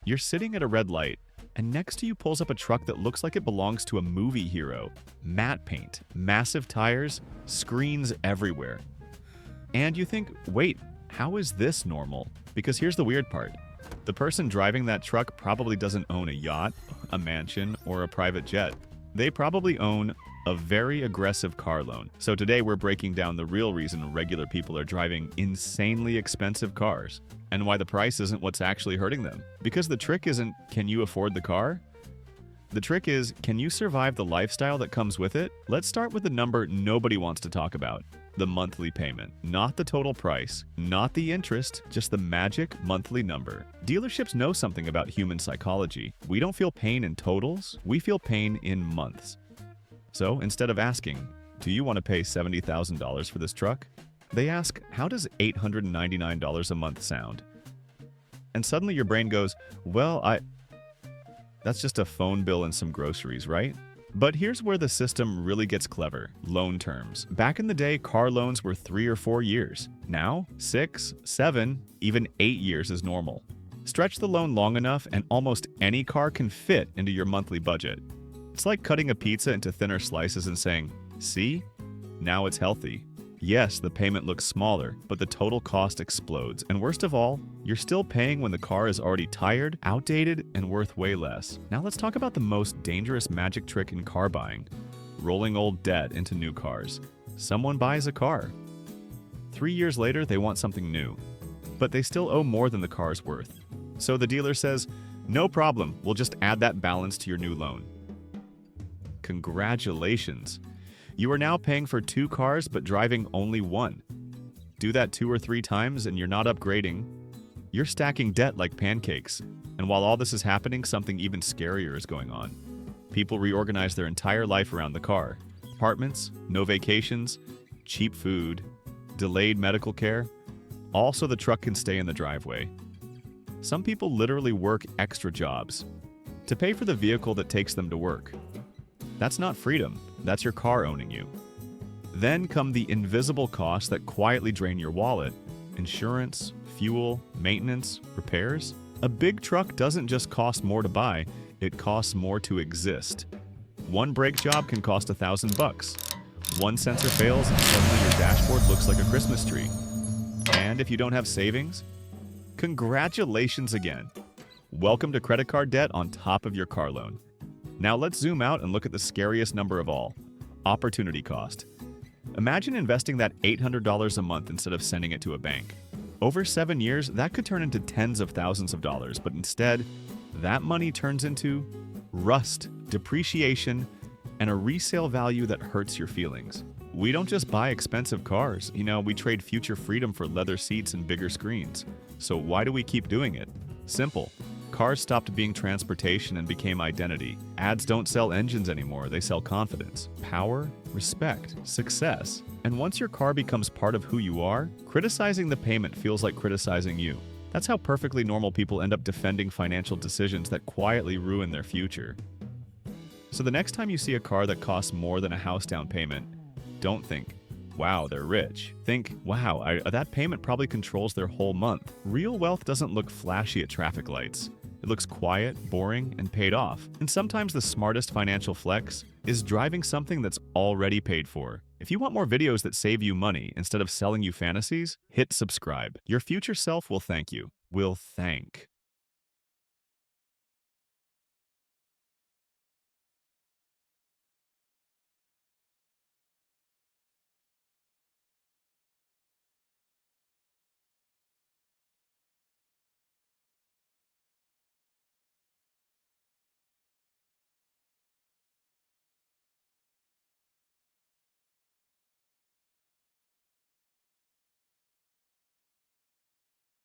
You're sitting at a red light, and next to you pulls up a truck that looks like it belongs to a movie hero. Matte paint, massive tires, screens everywhere. And you think, wait, how is this normal? Because here's the weird part. The person driving that truck probably doesn't own a yacht, a mansion, or a private jet. They probably own a very aggressive car loan. So today we're breaking down the real reason regular people are driving insanely expensive cars and why the price isn't what's actually hurting them. Because the trick isn't, can you afford the car? The trick is, can you survive the lifestyle that comes with it? Let's start with the number nobody wants to talk about. The monthly payment. Not the total price, not the interest, just the magic monthly number. Dealerships know something about human psychology. We don't feel pain in totals, we feel pain in months. So instead of asking, do you want to pay $70,000 for this truck? They ask, how does $899 a month sound? And suddenly your brain goes, well, that's just a phone bill and some groceries, right? But here's where the system really gets clever. Loan terms. Back in the day, car loans were 3 or 4 years. Now, 6, 7, even 8 years is normal. Stretch the loan long enough and almost any car can fit into your monthly budget. It's like cutting a pizza into thinner slices and saying, see? Now it's healthy. Yes, the payment looks smaller, but the total cost explodes. And worst of all, you're still paying when the car is already tired, outdated, and worth way less. Now let's talk about the most dangerous magic trick in car buying. Rolling old debt into new cars. Someone buys a car. 3 years later, they want something new. But they still owe more than the car's worth. So the dealer says, no problem, we'll just add that balance to your new loan. Congratulations! You are now paying for 2 cars but driving only one. Do that 2 or 3 times and you're not upgrading. You're stacking debt like pancakes. And while all this is happening, something even scarier is going on. People reorganize their entire life around the car. Apartments, no vacations, cheap food, delayed medical care. Also, the truck can stay in the driveway. Some people literally work extra jobs to pay for the vehicle that takes them to work. That's not freedom, that's your car owning you. Then come the invisible costs that quietly drain your wallet. Insurance, fuel, maintenance, repairs. A big truck doesn't just cost more to buy, it costs more to exist. One brake job can cost $1,000. One sensor fails and suddenly your dashboard looks like a Christmas tree. And if you don't have savings, congratulations again. Welcome to credit card debt on top of your car loan. Now let's zoom out and look at the scariest number of all, opportunity cost. Imagine investing that $800 a month instead of sending it to a bank. Over 7 years, that could turn into tens of thousands of dollars, but instead, that money turns into rust, depreciation, and a resale value that hurts your feelings. We don't just buy expensive cars, we trade future freedom for leather seats and bigger screens. So why do we keep doing it? Simple. Cars stopped being transportation and became identity. Ads don't sell engines anymore, they sell confidence, power, respect, success. And once your car becomes part of who you are, criticizing the payment feels like criticizing you. That's how perfectly normal people end up defending financial decisions that quietly ruin their future. So the next time you see a car that costs more than a house down payment, don't think, wow, they're rich. Think, wow, that payment probably controls their whole month. Real wealth doesn't look flashy at traffic lights. It looks quiet, boring, and paid off. And sometimes the smartest financial flex is driving something that's already paid for. If you want more videos that save you money instead of selling you fantasies, hit subscribe. Your future self will thank you. Will thank.